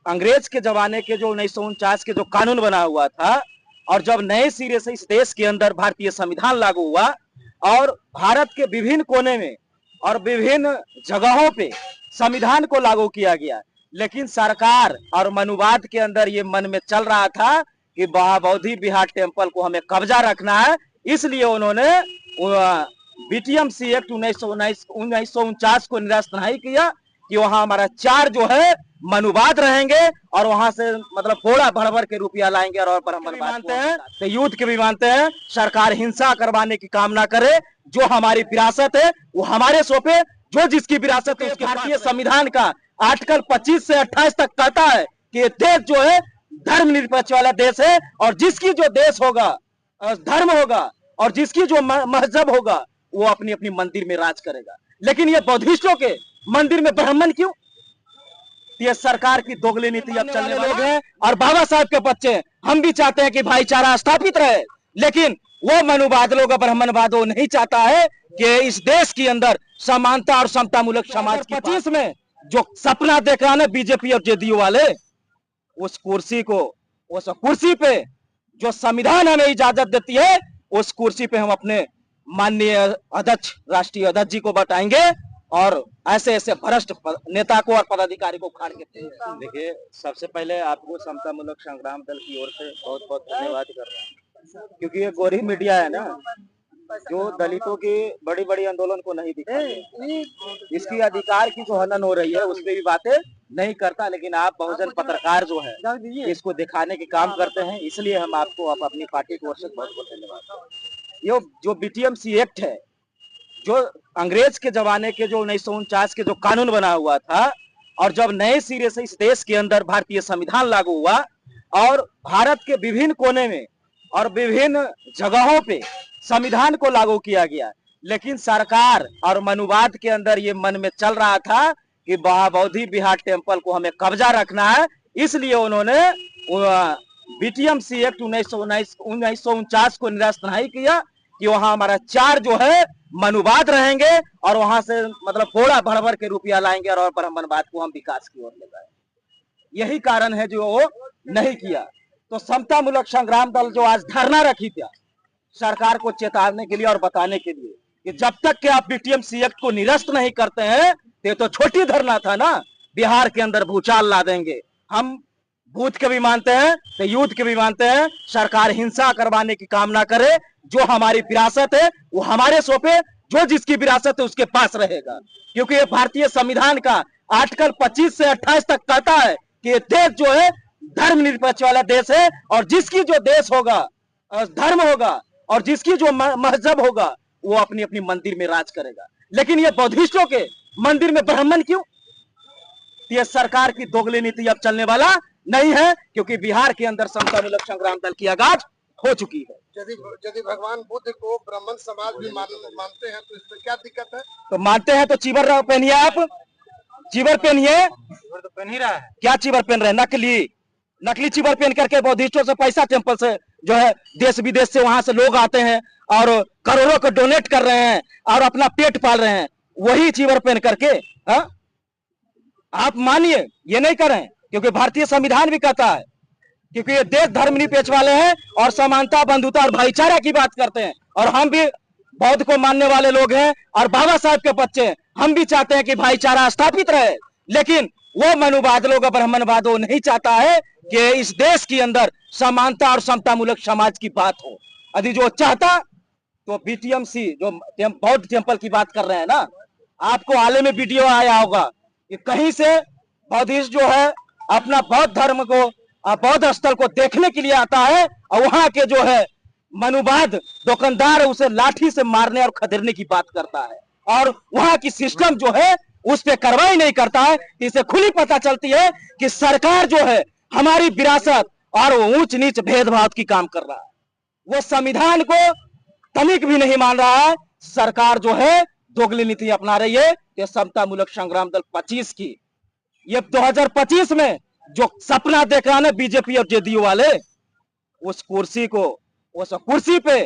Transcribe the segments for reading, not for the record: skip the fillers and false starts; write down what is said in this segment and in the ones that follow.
अंग्रेज के जमाने के जो 1949 के जो कानून बना हुआ था और जब नए सिरे से इस देश के अंदर भारतीय संविधान लागू हुआ और भारत के विभिन्न कोने में और विभिन्न जगहों पे संविधान को लागू किया गया, लेकिन सरकार और मनुवाद के अंदर ये मन में चल रहा था कि महाबोधि विहार टेम्पल को हमें कब्जा रखना है। इसलिए उन्होंने बीटीएमसी एक्ट 1949 को निरस्त नहीं किया कि वहां हमारा 4 जो है मनुवाद रहेंगे और वहां से मतलब बोरा भर भर के रुपया लाएंगे और ब्राह्मण मानते हैं तो युद्ध के भी मानते हैं। सरकार हिंसा करवाने की काम ना करे, जो हमारी विरासत है वो हमारे सौंपे, जो जिसकी विरासत है उसके। भारतीय संविधान का आर्टिकल 25 से 28 तक कहता है कि ये देश जो है धर्मनिरपेक्ष वाला देश है और जिसकी जो देश होगा धर्म होगा और जिसकी जो मजहब होगा वो अपनी अपनी मंदिर में राज करेगा। लेकिन ये बौद्धिस्टों के मंदिर में ब्राह्मण क्यों? ये सरकार की दोगली नीति अब चलने वाले लोग हैं और बाबा साहब के बच्चे हम भी चाहते हैं कि भाईचारा स्थापित रहे, लेकिन वो मनुवाद लोग ब्राह्मणवाद वो नहीं चाहता है कि इस देश के अंदर समानता और समता मूलक समाज की 25 में जो सपना देख रहा है बीजेपी और जेडीयू वाले, उस कुर्सी पे जो संविधान हमें इजाजत देती है उस कुर्सी पे हम अपने माननीय अध्यक्ष राष्ट्रीय अध्यक्ष जी को बताएंगे और ऐसे ऐसे भ्रष्ट नेता को और पदाधिकारी को उखाड़ के। देखिए, सबसे पहले आपको समता मूलक संग्राम दल की ओर से बहुत बहुत धन्यवाद कर रहा हूँ, क्योंकि ये गोरी मीडिया है ना जो दलितों की बड़ी बड़ी आंदोलन को नहीं दिखाती, इसकी अधिकार की जो हनन हो रही है उस पर भी बातें नहीं करता, लेकिन आप बहुजन पत्रकार जो है इसको दिखाने के काम करते हैं। इसलिए हम आपको अपनी पार्टी की ओर से बहुत बहुत धन्यवाद। ये जो बीटीएमसी एक्ट है, जो अंग्रेज के जमाने के जो 1949 के जो कानून बना हुआ था और जब नए सिरे से इस देश के अंदर भारतीय संविधान लागू हुआ और भारत के विभिन्न कोने में और विभिन्न जगहों पे संविधान को लागू किया गया, लेकिन सरकार और मनुवाद के अंदर ये मन में चल रहा था कि महाबोधि विहार टेम्पल को हमें कब्जा रखना है। इसलिए उन्होंने बीटीएमसी एक्ट 1949 को निरस्त नहीं किया कि वहां हमारा 4 जो है मनुवाद रहेंगे और वहां से मतलब बोरा भर भर के रुपया लाएंगे और ब्राह्मणवाद को हम विकास की ओर ले जाएंगे। यही कारण है जो वो नहीं किया। तो समता मूलक संग्राम दल जो आज धरना रखी थी सरकार को चेतावने के लिए और बताने के लिए कि जब तक के आप बीटीएमसी एक्ट को निरस्त नहीं करते हैं, तो छोटी धरना था ना, बिहार के अंदर भूचाल ला देंगे। हम भूत के भी मानते हैं तो युद्ध के भी मानते हैं। सरकार हिंसा करवाने की काम ना करे, जो हमारी विरासत है वो हमारे सौंपे, जो जिसकी विरासत है उसके पास रहेगा। क्योंकि ये भारतीय संविधान का आर्टिकल 25 से 28 तक कहता है कि ये देश जो है धर्मनिरपेक्ष वाला देश है और जिसकी जो देश होगा धर्म होगा और जिसकी जो मजहब होगा वो अपनी अपनी मंदिर में राज करेगा। लेकिन ये बौद्धिस्टों के मंदिर में ब्राह्मण क्यों? ये सरकार की दोगली नीति अब चलने वाला नहीं है, क्योंकि बिहार के अंदर समता मूलक संग्राम दल की आगाज हो चुकी है। यदि भगवान बुद्ध को ब्राह्मण समाज भी मानते हैं तो इसमें क्या दिक्कत है? तो मानते हैं तो चीवर पहनिए, आप चीवर पहनिए। तो पहन ही रहा है। क्या चीवर पहन रहे हैं? नकली चीवर पहन करके बौद्धिस्टों से पैसा टेम्पल से जो है देश विदेश से वहां से लोग आते हैं और करोड़ों को डोनेट कर रहे हैं और अपना पेट पाल रहे हैं, वही चीवर पहन करके। हाँ, आप मानिए ये नहीं करें, क्योंकि भारतीय संविधान भी कहता है, क्योंकि ये देश धर्मनिरपेक्ष वाले हैं और समानता बंधुता और भाईचारा की बात करते हैं और हम भी बौद्ध को मानने वाले लोग हैं और बाबा साहब के बच्चे हम भी चाहते हैं कि भाईचारा स्थापित रहे, लेकिन वो मनुवाद लोग ब्राह्मणवाद वो नहीं चाहता है कि इस देश के अंदर समानता और समता मूलक समाज की बात हो। यदि जो चाहता तो बीटीएमसी जो बौद्ध टेम्पल की बात कर रहे हैं ना, आपको हाल में वीडियो आया होगा कि कहीं से बौद्धिस्ट जो है अपना बौद्ध धर्म को बौद्ध स्थल को देखने के लिए आता है और वहां के जो है मनुवाद दुकानदार उसे लाठी से मारने और खदेड़ने की बात करता है और वहां की सिस्टम जो है उस पर कार्रवाई नहीं करता है। इसे खुली पता चलती है कि सरकार जो है हमारी विरासत और ऊंच नीच भेदभाव की काम कर रहा है। वो संविधान को तनिक भी नहीं मान रहा है। सरकार जो है दोगली नीति अपना रही है। ये समता मूलक संग्राम दल 25 की ये 2025 में जो सपना देख रहा है बीजेपी और जेडीयू वाले, उस कुर्सी पे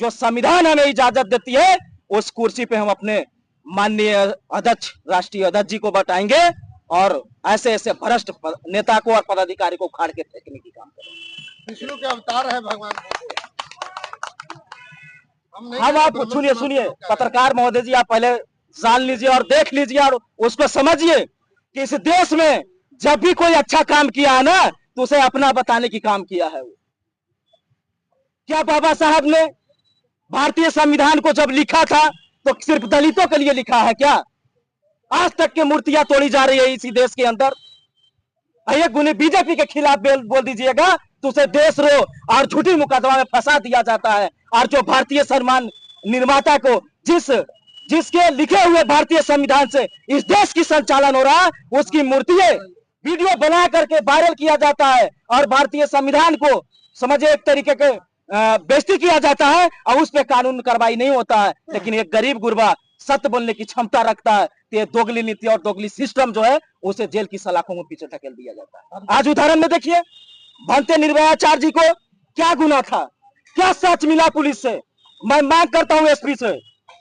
जो संविधान हमें इजाजत देती है उस कुर्सी पे हम अपने माननीय अध्यक्ष राष्ट्रीय अध्यक्ष जी को बताएंगे और ऐसे ऐसे भ्रष्ट नेता को और पदाधिकारी को उखाड़ के फेंकने की काम करें। विष्णु के अवतार है भगवान बुद्ध। हम आप सुनिए सुनिए पत्रकार महोदय जी, आप पहले जान लीजिए और देख लीजिए और उसको समझिए कि इस देश में जब भी कोई अच्छा काम किया है ना तो उसे अपना बताने की काम किया है वो। क्या बाबा साहब ने भारतीय संविधान को जब लिखा था तो सिर्फ दलितों के लिए लिखा है क्या? आज तक की मूर्तियां तोड़ी जा रही है इसी देश के अंदर। एक गुनी बीजेपी के खिलाफ बोल दीजिएगा तो उसे देशद्रोह और झूठी मुकदमा में फंसा दिया जाता है। और जो भारतीय सम्मान निर्माता को जिसके लिखे हुए भारतीय संविधान से इस देश की संचालन हो रहा है, उसकी मूर्तियां वीडियो बना करके वायरल किया जाता है और भारतीय संविधान को समझे एक तरीके के बेइज्जती किया जाता है और उस पर कानून कार्रवाई नहीं होता है। लेकिन एक गरीब गुरबा सत्य बोलने की क्षमता रखता है तो ये दोगली नीति और दोगली सिस्टम जो है उसे जेल की सलाखों में पीछे ढकेल दिया जाता है। आज उदाहरण में देखिए, भंते निर्भयाचार्य जी को क्या गुनाह था, क्या सच मिला पुलिस से? मैं मांग करता हूं एसपी से,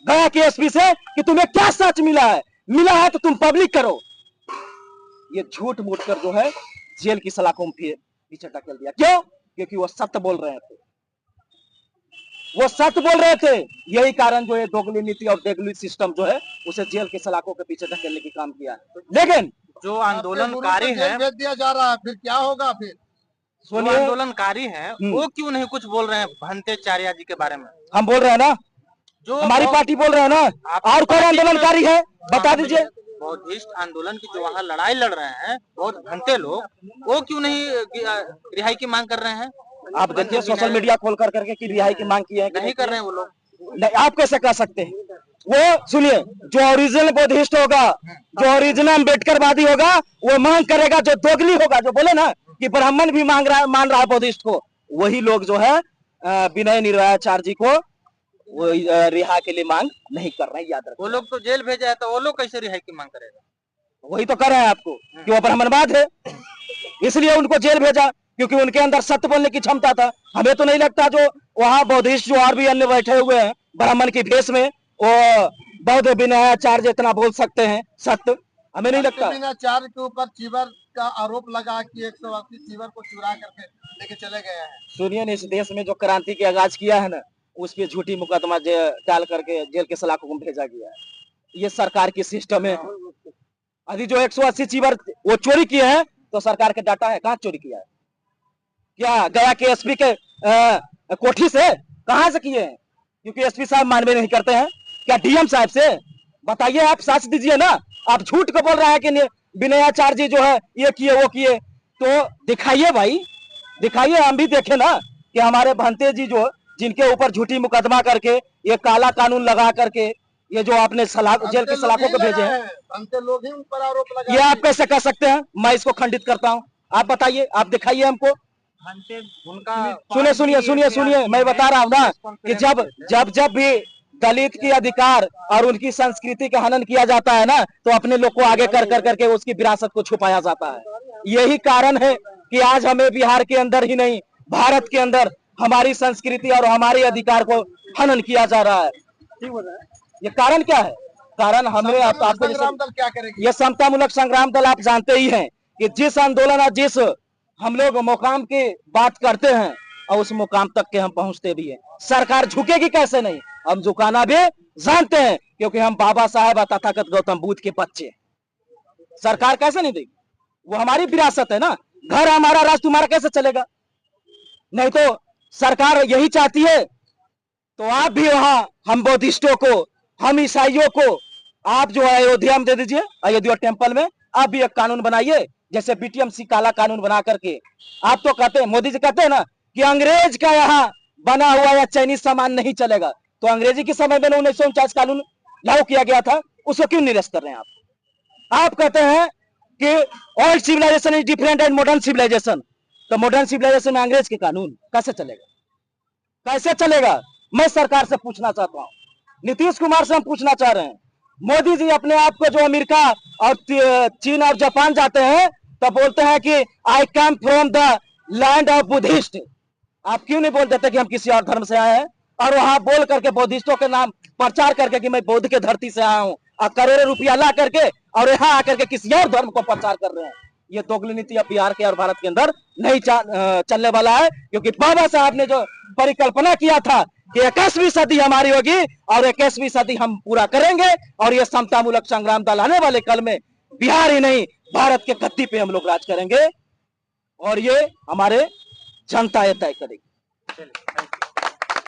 गया के एसपी से, कि तुम्हें क्या सच मिला है तो तुम पब्लिक करो। ये झूठ मूठ कर जो है जेल की सलाखों में पीछे ढकेल दिया। क्यों? क्योंकि वो सत्य बोल रहे थे, वो सत्य बोल रहे थे। यही कारण जो है दोगली नीति और दोगली सिस्टम जो है उसे जेल के सलाखों के पीछे ढकेलने की काम किया। लेकिन जो आंदोलनकारी है भेज दिया जा रहा है, फिर क्या होगा? फिर जो आंदोलनकारी है वो क्यों नहीं कुछ बोल रहे हैं भंतेचार्य जी के बारे में? हम बोल रहे हैं ना, जो हमारी पार्टी बोल रहे हैं ना। और कौन आंदोलनकारी है बता दीजिए। बौद्धिस्ट आंदोलन की जो वहाँ लड़ाई लड़ रहे हैं बहुत भंते लोग, वो क्यों नहीं रिहाई की मांग कर रहे हैं? आप देखिए सोशल मीडिया खोल कर करके कि रिहाई की मांग की है, नहीं कर रहे हैं वो लोग। आप कैसे कर सकते हैं? वो सुनिए, जो ओरिजिनल बौद्धिस्ट होगा, जो ओरिजिनल अम्बेडकरवादी होगा, वो मांग करेगा। जो दोगली होगा, जो बोले ना कि ब्राह्मण भी मान रहा है बौद्धिस्ट को, वही लोग जो है विनय निर्भयाचार्य जी को वो रिहा के लिए मांग नहीं कर रहे हैं। याद रखो, वो लोग तो जेल भेजा है तो वो लोग कैसे रिहाई की मांग करेगा? वही तो कर रहे हैं आपको कि वो ब्राह्मणवाद है, इसलिए उनको जेल भेजा, क्योंकि उनके अंदर सत्य बोलने की क्षमता था। हमें तो नहीं लगता जो वहाँ बौद्धिस्ट जो और भी अन्य बैठे हुए हैं ब्राह्मण की भेष में, वो बौद्ध विनयाचार्य इतना बोल सकते हैं सत्य, हमें नहीं लगता। विनयाचार्य के ऊपर चीवर का आरोप लगा कि 180 चीवर को चुरा करके लेके चले गए हैं। सुनिए ना, इस देश में जो क्रांति की आगाज किया है ना, उस पर झूठी मुकदमा डाल करके जेल के सलाखों को भेजा गया है। ये सरकार की सिस्टम है। अभी जो 180 चीवर वो चोरी किए हैं तो सरकार के डाटा है, कहाँ चोरी किया है? क्या गया के एसपी के कोठी से? कहां से किए हैं? क्योंकि एसपी साहब मानवे नहीं करते हैं क्या डीएम साहब से? बताइए, आप साक्ष दीजिए ना। आप झूठ को बोल रहे हैं कि विनयाचार्य जी जो है ये किए वो किए, तो दिखाइए भाई, दिखाइए, हम भी देखें ना कि हमारे भंते जी जो जिनके ऊपर झूठी मुकदमा करके ये काला कानून लगा करके ये जो आपने जेल की सलाखों को भेजे हैं, भंते लोग ही उन पर आरोप लगा। ये आप कैसे कर सकते हैं? मैं इसको खंडित करता हूं। आप बताइए, आप दिखाइए हमको। उनका सुनिए, मैं बता रहा हूँ ना कि जब भी दलित की अधिकार और उनकी संस्कृति का हनन किया जाता है ना, तो अपने लोग को आगे कर करके उसकी विरासत को छुपाया जाता है। यही कारण है कि आज हमें बिहार के अंदर ही नहीं, भारत के अंदर हमारी संस्कृति और हमारे अधिकार को हनन किया जा रहा है। ये कारण क्या है? कारण हमें आपको संग्राम दल क्या करेगी? ये समतामूलक संग्राम दल, आप जानते ही हैं कि जिस आंदोलन और जिस हम लोग मुकाम की बात करते हैं और उस मुकाम तक के हम पहुंचते भी हैं। सरकार झुकेगी कैसे नहीं, हम झुकाना भी जानते हैं, क्योंकि हम बाबा साहेब तथागत गौतम बुद्ध के बच्चे। सरकार कैसे नहीं देगी? वो हमारी विरासत है ना। घर हमारा, राज तुम्हारा कैसे चलेगा? नहीं तो सरकार यही चाहती है तो आप भी वहां हम बौद्धिस्टों को, हम ईसाइयों को आप जो है अयोध्या में दे दीजिए, अयोध्या टेम्पल में आप भी एक कानून बनाइए, जैसे बीटीएमसी काला कानून बना करके। आप तो कहते हैं, मोदी जी कहते हैं ना कि अंग्रेज का यहाँ बना हुआ या चाइनीज सामान नहीं चलेगा, तो अंग्रेजी के समय में 1949 कानून लागू किया गया था, उसको क्यों निरस्त कर रहे हैं आप कहते हैं कि old civilization is different and modern civilization, तो मॉडर्न सिविलाइजेशन में अंग्रेज के कानून कैसे चलेगा? कैसे चलेगा? मैं सरकार से पूछना चाहता हूँ, नीतीश कुमार से हम पूछना चाह रहे हैं। मोदी जी अपने आप को जो अमेरिका और चीन और जापान जाते हैं तो बोलते हैं कि I come from the land of Buddhist. आप क्यों नहीं बोल देते कि हम किसी और धर्म से आए हैं? और वहां बोल करके बौद्धिस्टों के नाम प्रचार करके कि मैं बौद्ध के धरती से आया हूं, और करोड़ों रुपया ला करके और यहाँ आकर के किसी और धर्म को प्रचार कर रहे हैं। ये दोगली नीति अब बिहार के और भारत के अंदर नहीं चलने वाला है, क्योंकि बाबा साहब ने जो परिकल्पना किया था कि 21वीं सदी हमारी होगी और 21वीं सदी हम पूरा करेंगे, और ये समतामूलक संग्राम दल आने वाले कल में बिहार ही नहीं भारत के गद्दी पे हम लोग राज करेंगे, और ये हमारे जनता ये तय करेगी।